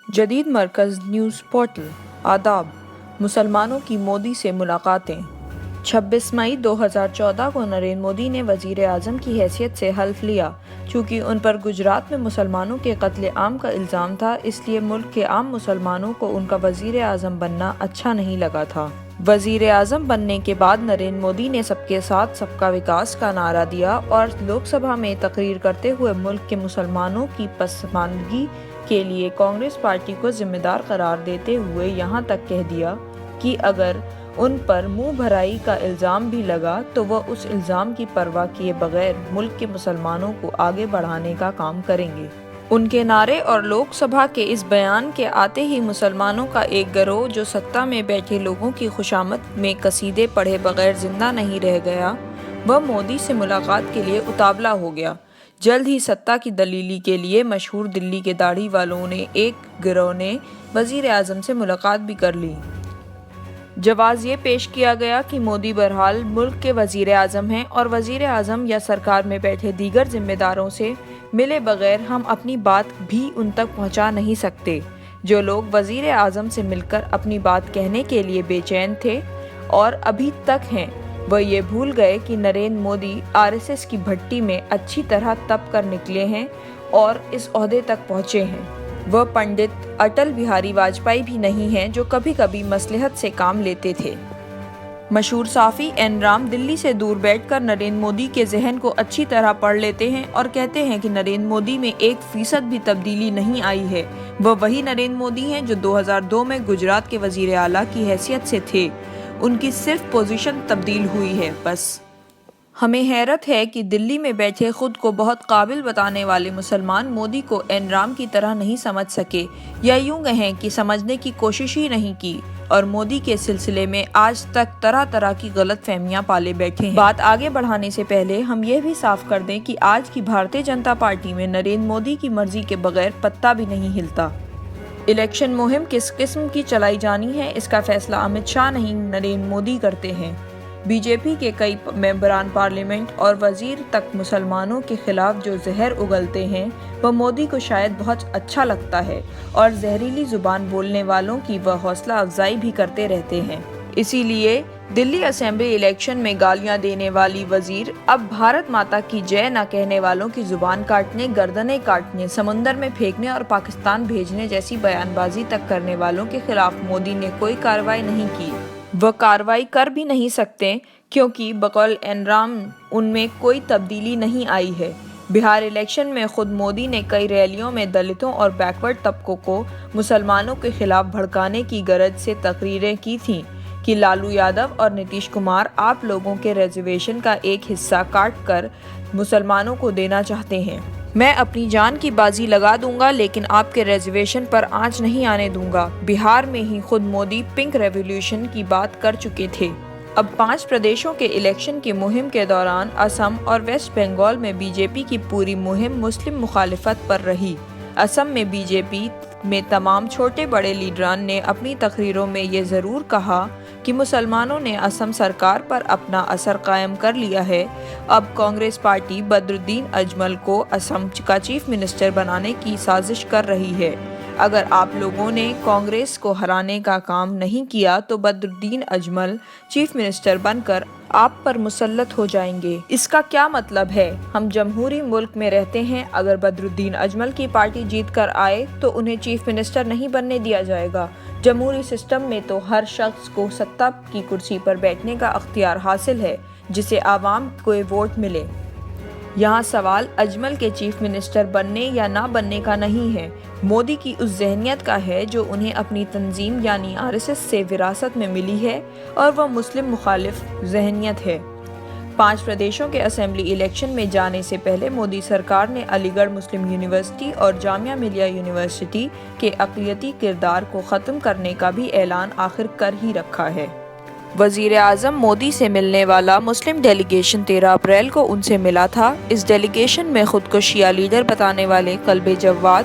جدید مرکز news portal. آداب۔ مسلمانوں کی مودی سے ملاقاتیں۔ 26 مئی 2014 کو نریندر مودی نے وزیر اعظم کی حیثیت سے حلف لیا۔ چونکہ ان پر گجرات میں مسلمانوں کے قتل عام کا الزام تھا، اس لیے ملک کے عام مسلمانوں کو ان کا وزیر اعظم بننا اچھا نہیں لگا تھا۔ وزیر اعظم بننے کے بعد نریندر مودی نے سب کے ساتھ سب کا وکاس کا نعرہ دیا اور لوک سبھا میں تقریر کرتے ہوئے ملک کے مسلمانوں کی پسماندگی کے لیے کانگریس پارٹی کو ذمہ دار قرار دیتے ہوئے یہاں تک کہہ دیا کہ اگر ان پر منہ بھرائی کا الزام بھی لگا تو وہ اس الزام کی پرواہ کیے بغیر ملک کے مسلمانوں کو آگے بڑھانے کا کام کریں گے۔ ان کے نعرے اور لوک سبھا کے اس بیان کے آتے ہی مسلمانوں کا ایک گروہ جو سطح میں بیٹھے لوگوں کی خوشامد میں قصیدے پڑھے بغیر زندہ نہیں رہ گیا، وہ مودی سے ملاقات کے لیے اتابلا ہو گیا۔ جلد ہی سطح کی دلیلی کے لیے مشہور دلی کے داڑھی والوں نے ایک گروہ نے وزیر اعظم سے ملاقات بھی کر لی۔ جواز یہ پیش کیا گیا کہ مودی بہرحال ملک کے وزیر اعظم ہیں اور وزیر اعظم یا سرکار میں بیٹھے دیگر ذمہ داروں سے ملے بغیر ہم اپنی بات بھی ان تک پہنچا نہیں سکتے۔ جو لوگ وزیر اعظم سے مل کر اپنی بات کہنے کے لیے بے چین تھے اور ابھی تک ہیں، وہ یہ بھول گئے کہ نریندر مودی RSS کی بھٹی میں اچھی طرح تپ کر نکلے ہیں اور اس عہدے تک پہنچے ہیں۔ وہ پنڈت اٹل بہاری واجپئی بھی نہیں ہیں جو کبھی کبھی مصلحت سے کام لیتے تھے۔ مشہور صحافی این رام دلی سے دور بیٹھ کر نریندر مودی کے ذہن کو اچھی طرح پڑھ لیتے ہیں اور کہتے ہیں کہ نریندر مودی میں 1% بھی تبدیلی نہیں آئی ہے۔ وہ وہی نریندر مودی ہیں جو 2002 میں گجرات کے وزیر اعلیٰ کی حیثیت سے تھے، ان کی صرف پوزیشن تبدیل ہوئی ہے بس۔ ہمیں حیرت ہے کہ دلی میں بیٹھے خود کو بہت قابل بتانے والے مسلمان مودی کو این رام کی طرح نہیں سمجھ سکے، یا یوں کہیں کہ سمجھنے کی کوشش ہی نہیں کی، اور مودی کے سلسلے میں آج تک طرح طرح کی غلط فہمیاں پالے بیٹھے ہیں۔ بات آگے بڑھانے سے پہلے ہم یہ بھی صاف کر دیں کہ آج کی بھارتیہ جنتا پارٹی میں نریندر مودی کی مرضی کے بغیر پتا بھی نہیں ہلتا۔ الیکشن مہم کس قسم کی چلائی جانی ہے، اس کا فیصلہ امت شاہ نہیں نریندر مودی کرتے ہیں۔ BJP کے کئی ممبران پارلیمنٹ اور وزیر تک مسلمانوں کے خلاف جو زہر اگلتے ہیں وہ مودی کو شاید بہت اچھا لگتا ہے اور زہریلی زبان بولنے والوں کی وہ حوصلہ افزائی بھی کرتے رہتے ہیں۔ اسی لیے دلی اسمبلی الیکشن میں گالیاں دینے والی وزیر اب بھارت ماتا کی جے نہ کہنے والوں کی زبان کاٹنے، گردنیں کاٹنے، سمندر میں پھینکنے اور پاکستان بھیجنے جیسی بیان بازی تک کرنے والوں کے خلاف مودی نے کوئی کارروائی نہیں کی۔ وہ کارروائی کر بھی نہیں سکتے کیونکہ بقول این رام ان میں کوئی تبدیلی نہیں آئی ہے۔ بہار الیکشن میں خود مودی نے کئی ریلیوں میں دلتوں اور بیکورڈ طبقوں کو مسلمانوں کے خلاف بھڑکانے کی غرض سے تقریریں کی تھیں کہ لالو یادو اور نتیش کمار آپ لوگوں کے ریزرویشن کا ایک حصہ کاٹ کر مسلمانوں کو دینا چاہتے ہیں۔ میں اپنی جان کی بازی لگا دوں گا لیکن آپ کے ریزرویشن پر آنچ نہیں آنے دوں گا۔ بہار میں ہی خود مودی پنک ریولیوشن کی بات کر چکے تھے۔ اب 5 پردیشوں کے الیکشن کی مہم کے دوران اسم اور ویسٹ بنگال میں BJP کی پوری مہم مسلم مخالفت پر رہی۔ اسم میں BJP میں تمام چھوٹے بڑے لیڈران نے اپنی تقریروں میں یہ ضرور کہا کہ مسلمانوں نے اسم سرکار پر اپنا اثر قائم کر لیا ہے۔ اب کانگریس پارٹی بدرالدین اجمل کو اسم کا چیف منسٹر بنانے کی سازش کر رہی ہے۔ اگر آپ لوگوں نے کانگریس کو ہرانے کا کام نہیں کیا تو بدرالدین اجمل چیف منسٹر بن کر آپ پر مسلط ہو جائیں گے۔ اس کا کیا مطلب ہے؟ ہم جمہوری ملک میں رہتے ہیں، اگر بدرالدین اجمل کی پارٹی جیت کر آئے تو انہیں چیف منسٹر نہیں بننے دیا جائے گا۔ جمہوری سسٹم میں تو ہر شخص کو سطح کی کرسی پر بیٹھنے کا اختیار حاصل ہے جسے عوام کو ووٹ ملے۔ یہاں سوال اجمل کے چیف منسٹر بننے یا نہ بننے کا نہیں ہے، مودی کی اس ذہنیت کا ہے جو انہیں اپنی تنظیم یعنی RSS سے وراثت میں ملی ہے اور وہ مسلم مخالف ذہنیت ہے۔ 5 پردیشوں کے اسمبلی الیکشن میں جانے سے پہلے مودی سرکار نے علی گڑھ مسلم یونیورسٹی اور جامعہ ملیہ یونیورسٹی کے اقلیتی کردار کو ختم کرنے کا بھی اعلان آخر کر ہی رکھا ہے۔ وزیر اعظم مودی سے ملنے والا مسلم ڈیلیگیشن 13 اپریل کو ان سے ملا تھا۔ اس ڈیلیگیشن میں خود کو شیعہ لیڈر بتانے والے قلب جواد